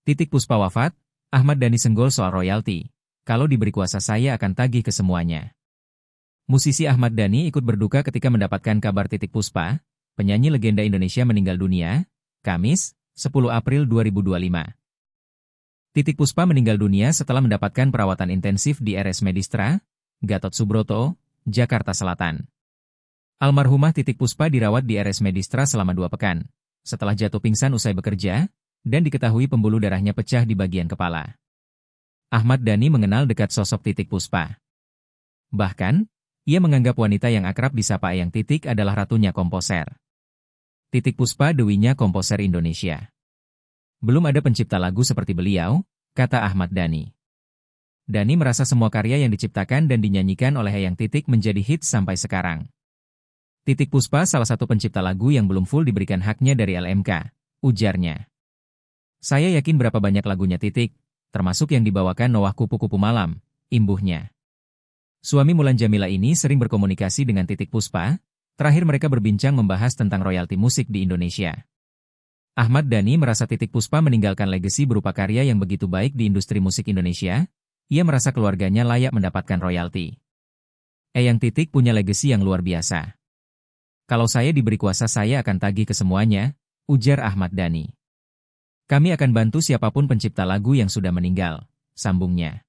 Titik Puspa wafat, Ahmad Dhani senggol soal royalti. Kalau diberi kuasa saya akan tagih ke semuanya. Musisi Ahmad Dhani ikut berduka ketika mendapatkan kabar Titik Puspa, penyanyi legenda Indonesia meninggal dunia, Kamis, 10 April 2025. Titik Puspa meninggal dunia setelah mendapatkan perawatan intensif di RS Medistra, Gatot Subroto, Jakarta Selatan. Almarhumah Titik Puspa dirawat di RS Medistra selama 2 pekan, setelah jatuh pingsan usai bekerja, dan diketahui pembuluh darahnya pecah di bagian kepala. Ahmad Dhani mengenal dekat sosok Titik Puspa. Bahkan, ia menganggap wanita yang akrab disapa Eyang Titik adalah ratunya komposer. Titik Puspa dewinya komposer Indonesia. Belum ada pencipta lagu seperti beliau, kata Ahmad Dhani. Dhani merasa semua karya yang diciptakan dan dinyanyikan oleh Eyang Titik menjadi hits sampai sekarang. Titik Puspa salah satu pencipta lagu yang belum full diberikan haknya dari LMK, ujarnya. Saya yakin berapa banyak lagunya Titik, termasuk yang dibawakan Noah Kupu-Kupu Malam, imbuhnya. Suami Mulan Jamila ini sering berkomunikasi dengan Titik Puspa, terakhir mereka berbincang membahas tentang royalti musik di Indonesia. Ahmad Dhani merasa Titik Puspa meninggalkan legasi berupa karya yang begitu baik di industri musik Indonesia, ia merasa keluarganya layak mendapatkan royalti. Eyang Titik punya legasi yang luar biasa. Kalau saya diberi kuasa saya akan tagih ke semuanya, ujar Ahmad Dhani. Kami akan bantu siapapun pencipta lagu yang sudah meninggal, sambungnya.